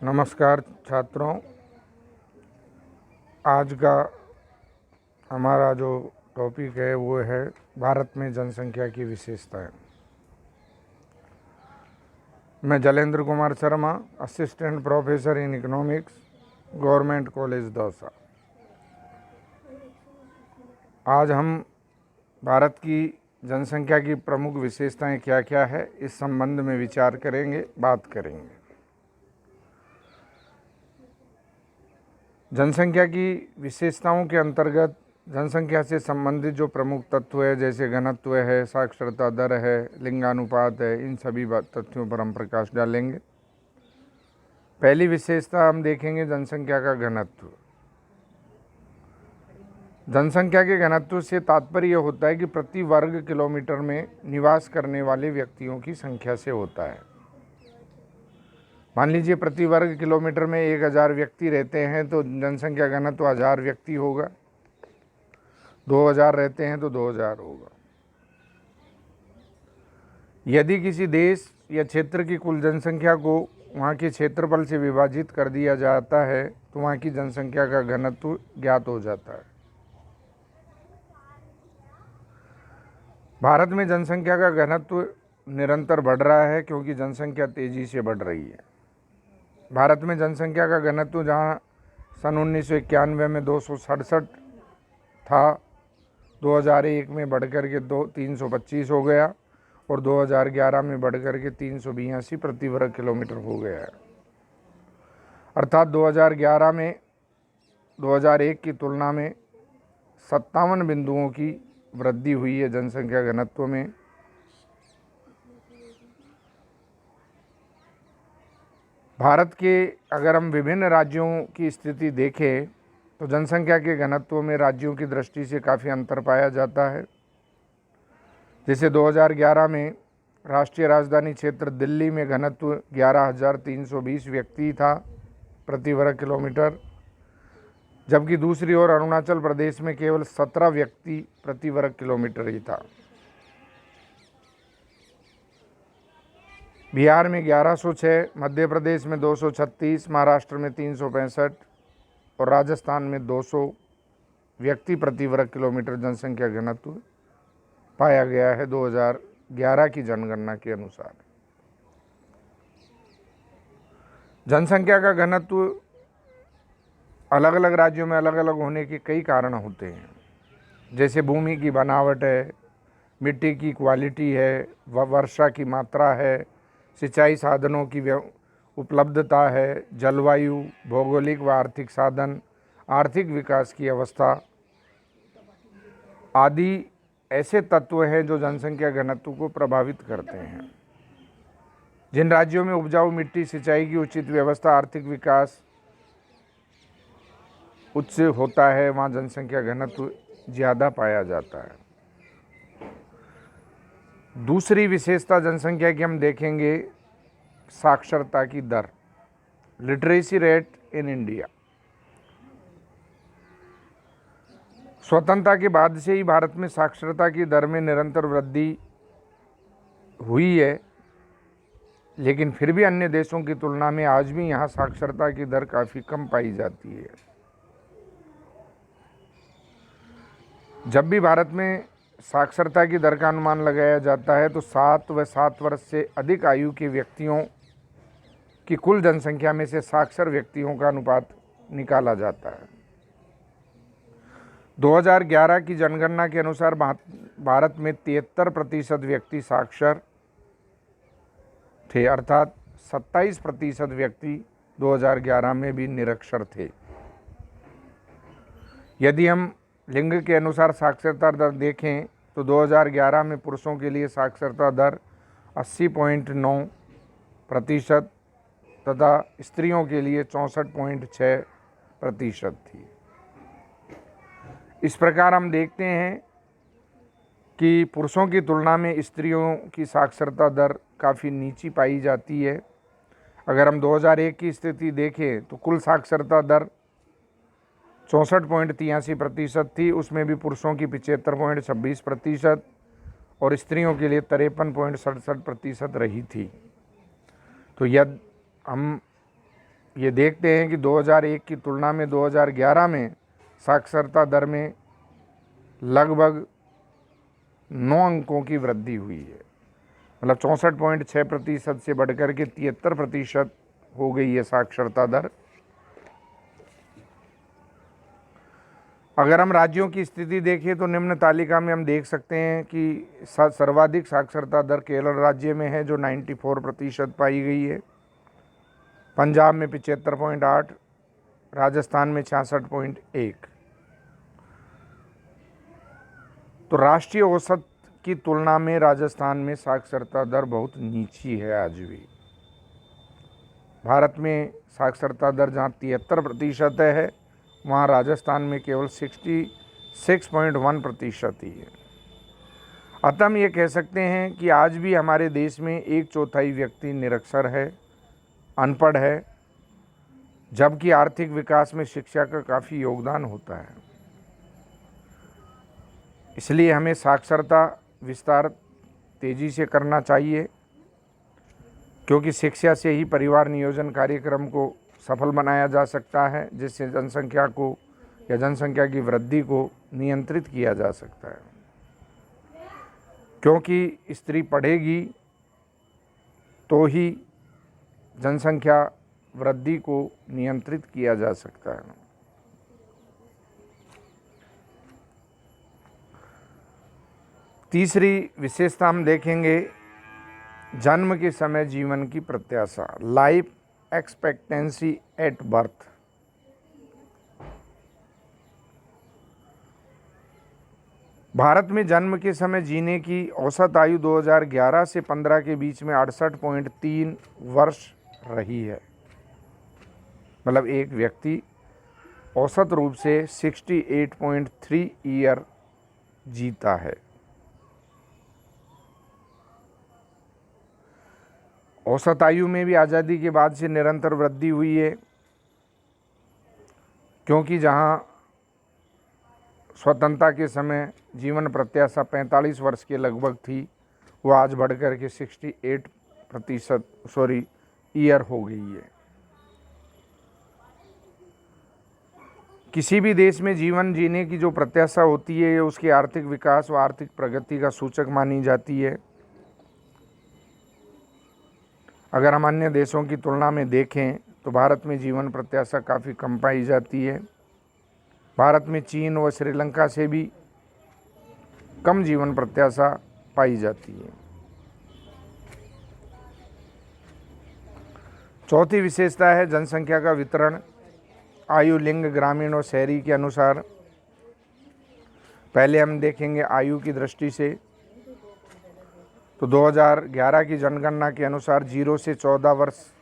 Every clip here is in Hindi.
नमस्कार छात्रों। आज का हमारा जो टॉपिक है वो है भारत में जनसंख्या की विशेषताएं। मैं Jalendra Kumar Sharma, assistant professor in economics, government college Dausa. आज हम भारत की जनसंख्या की प्रमुख विशेषताएं क्या क्या है इस संबंध में विचार करेंगे, बात करेंगे। जनसंख्या की विशेषताओं के अंतर्गत जनसंख्या से संबंधित जो प्रमुख तत्व है, जैसे घनत्व है, साक्षरता दर है, लिंगानुपात है, इन सभी तथ्यों पर हम प्रकाश डालेंगे। पहली विशेषता हम देखेंगे जनसंख्या का घनत्व। जनसंख्या के घनत्व से तात्पर्य होता है कि प्रति वर्ग किलोमीटर में निवास करने वाले व्यक्तियों की संख्या से होता है। मान लीजिए प्रति वर्ग किलोमीटर में 1000 व्यक्ति रहते हैं तो जनसंख्या घनत्व 1000 व्यक्ति होगा। 2000 रहते हैं तो 2000 होगा। यदि किसी देश या क्षेत्र की कुल जनसंख्या को वहाँ के क्षेत्रफल से विभाजित कर दिया जाता है तो वहाँ की जनसंख्या का घनत्व ज्ञात हो जाता है। भारत में जनसंख्या का घनत्व निरंतर बढ़ रहा है क्योंकि जनसंख्या तेजी से बढ़ रही है। भारत में जनसंख्या का घनत्व जहां सन 1991 में 267 था, 2001 में बढ़कर के 325 हो गया और 2011 में बढ़कर के 382 प्रति वर्ग किलोमीटर हो गया है। अर्थात 2011 में 2001 की तुलना में 57 बिंदुओं की वृद्धि हुई है जनसंख्या घनत्व में। भारत के अगर हम विभिन्न राज्यों की स्थिति देखें तो जनसंख्या के घनत्व में राज्यों की दृष्टि से काफ़ी अंतर पाया जाता है। जैसे 2011 में राष्ट्रीय राजधानी क्षेत्र दिल्ली में घनत्व 11,320 व्यक्ति था प्रति वर्ग किलोमीटर, जबकि दूसरी ओर अरुणाचल प्रदेश में केवल 17 व्यक्ति प्रति वर्ग किलोमीटर ही था। बिहार में 1106, मध्य प्रदेश में 236, महाराष्ट्र में 365 और राजस्थान में 200 व्यक्ति प्रति वर्ग किलोमीटर जनसंख्या घनत्व पाया गया है 2011 की जनगणना के अनुसार। जनसंख्या का घनत्व अलग अलग राज्यों में अलग अलग होने के कई कारण होते हैं, जैसे भूमि की बनावट है, मिट्टी की क्वालिटी है, वर्षा की मात्रा है, सिंचाई साधनों की उपलब्धता है, जलवायु, भौगोलिक व आर्थिक साधन, आर्थिक विकास की अवस्था आदि ऐसे तत्व हैं जो जनसंख्या घनत्व को प्रभावित करते हैं। जिन राज्यों में उपजाऊ मिट्टी, सिंचाई की उचित व्यवस्था, आर्थिक विकास उच्च होता है, वहाँ जनसंख्या घनत्व ज़्यादा पाया जाता है। दूसरी विशेषता जनसंख्या की हम देखेंगे साक्षरता की दर, लिटरेसी रेट इन इंडिया। स्वतंत्रता के बाद से ही भारत में साक्षरता की दर में निरंतर वृद्धि हुई है, लेकिन फिर भी अन्य देशों की तुलना में आज भी यहाँ साक्षरता की दर काफ़ी कम पाई जाती है। जब भी भारत में साक्षरता की दर का अनुमान लगाया जाता है तो 7 व 7 वर्ष से अधिक आयु के व्यक्तियों की कुल जनसंख्या में से साक्षर व्यक्तियों का अनुपात निकाला जाता है। 2011 की जनगणना के अनुसार भारत में 73% व्यक्ति साक्षर थे, अर्थात 27% व्यक्ति 2011 में भी निरक्षर थे। यदि हम लिंग के अनुसार साक्षरता दर देखें तो 2011 में पुरुषों के लिए साक्षरता दर 80.9% तथा स्त्रियों के लिए 64.6% थी। इस प्रकार हम देखते हैं कि पुरुषों की तुलना में स्त्रियों की साक्षरता दर काफ़ी नीची पाई जाती है। अगर हम 2001 की स्थिति देखें तो कुल साक्षरता दर 64.83% थी, उसमें भी पुरुषों की 75.26% और स्त्रियों के लिए 53.67% रही थी। तो यदि हम ये देखते हैं कि 2001 की तुलना में 2011 में साक्षरता दर में लगभग 9 अंकों की वृद्धि हुई है। मतलब 64.6% से बढ़कर के 73% हो गई है साक्षरता दर। अगर हम राज्यों की स्थिति देखें तो निम्न तालिका में हम देख सकते हैं कि सर्वाधिक साक्षरता दर केरल राज्य में है जो 94% पाई गई है। पंजाब में 75.8, राजस्थान में 66.1। तो राष्ट्रीय औसत की तुलना में राजस्थान में साक्षरता दर बहुत नीची है आज भी। भारत में साक्षरता दर जहाँ 73% है, वहाँ राजस्थान में केवल 66.1% ही है। अतः हम ये कह सकते हैं कि आज भी हमारे देश में 1/4 व्यक्ति निरक्षर है, अनपढ़ है, जबकि आर्थिक विकास में शिक्षा का काफ़ी योगदान होता है। इसलिए हमें साक्षरता विस्तार तेज़ी से करना चाहिए, क्योंकि शिक्षा से ही परिवार नियोजन कार्यक्रम को सफल बनाया जा सकता है, जिससे जनसंख्या को या जनसंख्या की वृद्धि को नियंत्रित किया जा सकता है। क्योंकि स्त्री पढ़ेगी तो ही जनसंख्या वृद्धि को नियंत्रित किया जा सकता है। तीसरी विशेषता हम देखेंगे जन्म के समय जीवन की प्रत्याशा, life expectancy at birth. Bharat में जन्म के समय जीने की औसत आयु 2011 से 15 के बीच में 68.3 वर्ष रही है। मतलब एक व्यक्ति औसत रूप से 68.3 ईयर जीता है। औसत आयु में भी आज़ादी के बाद से निरंतर वृद्धि हुई है, क्योंकि जहां स्वतंत्रता के समय जीवन प्रत्याशा 45 वर्ष के लगभग थी, वो आज बढ़कर के 68% ईयर हो गई है। किसी भी देश में जीवन जीने की जो प्रत्याशा होती है, उसके आर्थिक विकास व आर्थिक प्रगति का सूचक मानी जाती है। अगर हम अन्य देशों की तुलना में देखें तो भारत में जीवन प्रत्याशा काफ़ी कम पाई जाती है। भारत में चीन व श्रीलंका से भी कम जीवन प्रत्याशा पाई जाती है। चौथी विशेषता है जनसंख्या का वितरण, आयु, लिंग, ग्रामीण और शहरी के अनुसार। पहले हम देखेंगे आयु की दृष्टि से, तो 2011 की जनगणना के अनुसार 0 से 14 वर्ष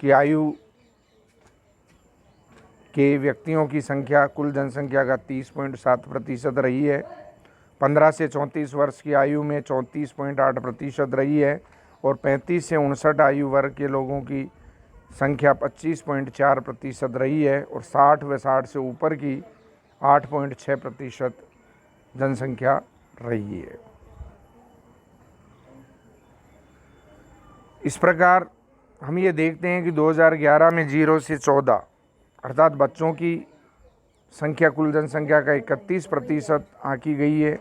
की आयु के व्यक्तियों की संख्या कुल जनसंख्या का 30.7% रही है। 15 से 34 वर्ष की आयु में 34.8% रही है और 35 से 59 आयु वर्ग के लोगों की संख्या 25.4% रही है और 60 व 60 से ऊपर की 8.6% जनसंख्या रही है। इस प्रकार हम ये देखते हैं कि 2011 में 0 से 14 अर्थात बच्चों की संख्या कुल जनसंख्या का 31% आंकी गई है,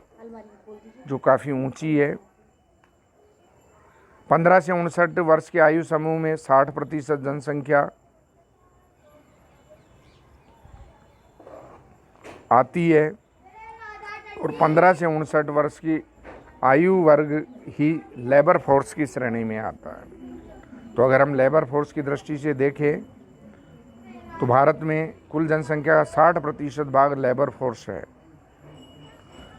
जो काफ़ी ऊंची है। 15 से 59 वर्ष के आयु समूह में 60% जनसंख्या आती है और 15 से 59 वर्ष की आयु वर्ग ही लेबर फोर्स की श्रेणी में आता है। तो अगर हम लेबर फोर्स की दृष्टि से देखें तो भारत में कुल जनसंख्या का 60% भाग लेबर फोर्स है,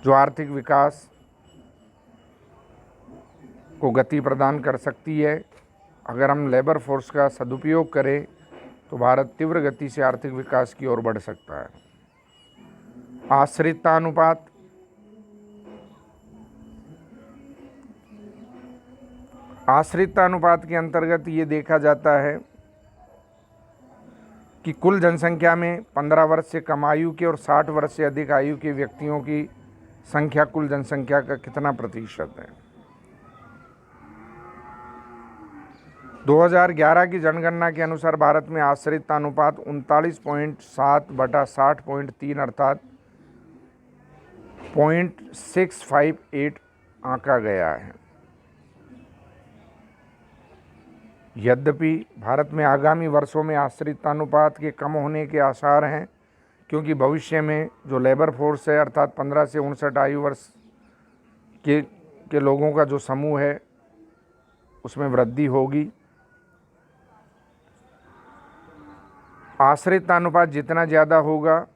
जो आर्थिक विकास को गति प्रदान कर सकती है। अगर हम लेबर फोर्स का सदुपयोग करें तो भारत तीव्र गति से आर्थिक विकास की ओर बढ़ सकता है। आश्रितता अनुपात, आश्रितता अनुपात के अंतर्गत ये देखा जाता है कि कुल जनसंख्या में 15 वर्ष से कम आयु के और 60 वर्ष से अधिक आयु के व्यक्तियों की संख्या कुल जनसंख्या का कितना प्रतिशत है। 2011 की जनगणना के अनुसार भारत में आश्रितता अनुपात 39.7/60.3 अर्थात 0.658 आंका गया है। यद्यपि भारत में आगामी वर्षों में आश्रितता अनुपात के कम होने के आसार हैं, क्योंकि भविष्य में जो लेबर फोर्स है अर्थात 15 से 59 आयु वर्ष के लोगों का जो समूह है उसमें वृद्धि होगी। आश्रितता अनुपात जितना ज़्यादा होगा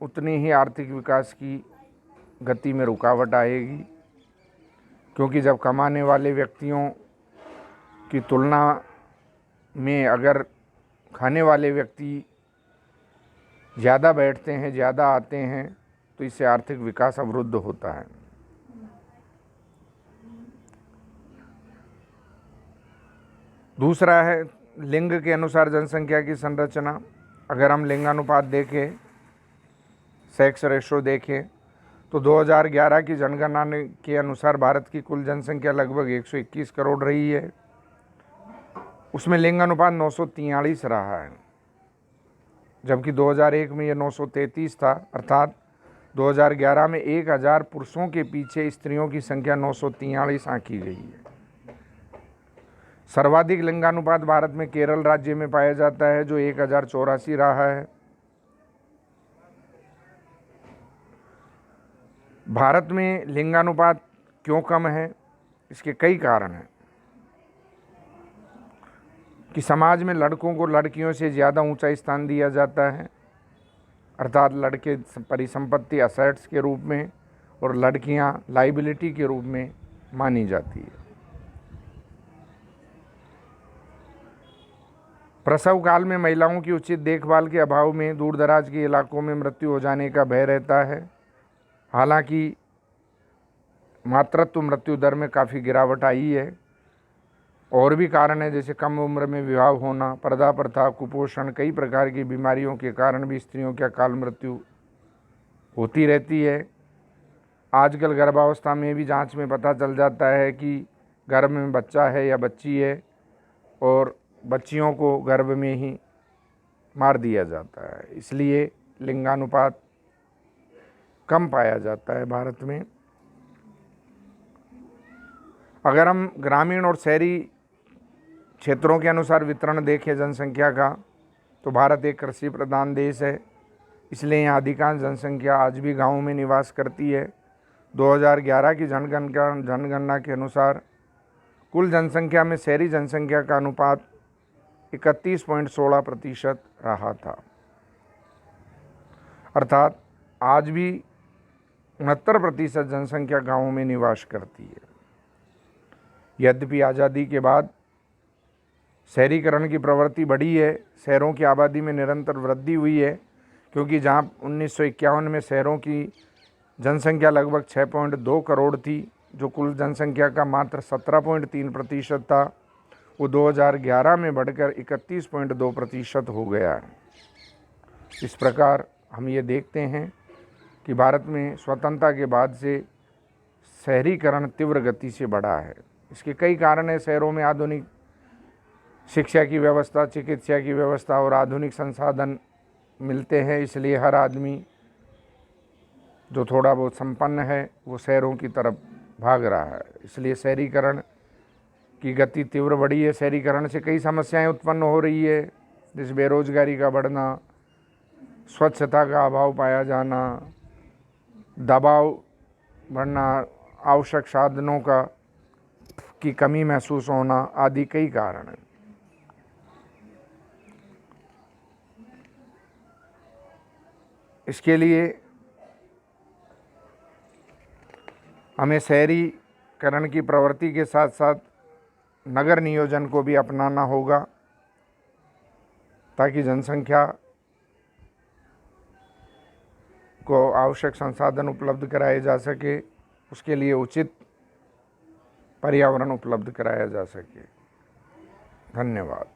उतनी ही आर्थिक विकास की गति में रुकावट आएगी, क्योंकि जब कमाने वाले व्यक्तियों की तुलना में अगर खाने वाले व्यक्ति ज़्यादा बैठते हैं, ज़्यादा आते हैं, तो इससे आर्थिक विकास अवरुद्ध होता है। दूसरा है लिंग के अनुसार जनसंख्या की संरचना। अगर हम लिंगानुपात देखें, सेक्स रेशो देखें, तो 2011 की जनगणना के अनुसार भारत की कुल जनसंख्या लगभग 121 करोड़ रही है। उसमें लिंगानुपात 943 रहा है, जबकि 2001 में यह 933 था, अर्थात 2011 में 1000 पुरुषों के पीछे स्त्रियों की संख्या 943 आंकी गई है। सर्वाधिक लिंगानुपात भारत में केरल राज्य में पाया जाता है, जो 1084 रहा है। भारत में लिंगानुपात क्यों कम है? इसके कई कारण हैं कि समाज में लड़कों को लड़कियों से ज़्यादा ऊंचा स्थान दिया जाता है, अर्थात लड़के परिसंपत्ति असेट्स के रूप में और लड़कियां लाइबिलिटी के रूप में मानी जाती है। प्रसव काल में महिलाओं की उचित देखभाल के अभाव में दूर दराज के इलाकों में मृत्यु हो जाने का भय रहता है। हालांकि मातृत्व मृत्यु दर में काफ़ी गिरावट आई है। और भी कारण है, जैसे कम उम्र में विवाह होना, पर्दा प्रथा, कुपोषण, कई प्रकार की बीमारियों के कारण भी स्त्रियों की अकाल मृत्यु होती रहती है। आजकल गर्भावस्था में भी जांच में पता चल जाता है कि गर्भ में बच्चा है या बच्ची है, और बच्चियों को गर्भ में ही मार दिया जाता है। इसलिए लिंगानुपात कम पाया जाता है भारत में। अगर हम ग्रामीण और शहरी क्षेत्रों के अनुसार वितरण देखें जनसंख्या का, तो भारत एक कृषि प्रधान देश है, इसलिए यहाँ अधिकांश जनसंख्या आज भी गाँवों में निवास करती है। 2011 की जनगणना के अनुसार कुल जनसंख्या में शहरी जनसंख्या का अनुपात 31.16% रहा था, अर्थात आज भी 69% जनसंख्या गाँवों में निवास करती है। यद्यपि आज़ादी के बाद शहरीकरण की प्रवृत्ति बढ़ी है, शहरों की आबादी में निरंतर वृद्धि हुई है, क्योंकि जहां 1951 में शहरों की जनसंख्या लगभग 6.2 करोड़ थी, जो कुल जनसंख्या का मात्र 17.3% था, वो 2011 में बढ़कर 31.2% हो गया है। इस प्रकार हम ये देखते हैं कि भारत में स्वतंत्रता के बाद से शहरीकरण तीव्र गति से बढ़ा है। इसके कई कारण हैं। शहरों में आधुनिक शिक्षा की व्यवस्था, चिकित्सा की व्यवस्था और आधुनिक संसाधन मिलते हैं, इसलिए हर आदमी जो थोड़ा बहुत संपन्न है वो शहरों की तरफ भाग रहा है। इसलिए शहरीकरण की गति तीव्र बढ़ी है। शहरीकरण से कई समस्याएं उत्पन्न हो रही है, जैसे बेरोजगारी का बढ़ना, स्वच्छता का अभाव पाया जाना, दबाव बढ़ना, आवश्यक साधनों की कमी महसूस होना आदि कई कारण हैं। इसके लिए हमें शहरीकरण की प्रवृत्ति के साथ साथ नगर नियोजन को भी अपनाना होगा, ताकि जनसंख्या को आवश्यक संसाधन उपलब्ध कराए जा सके, उसके लिए उचित पर्यावरण उपलब्ध कराया जा सके। धन्यवाद।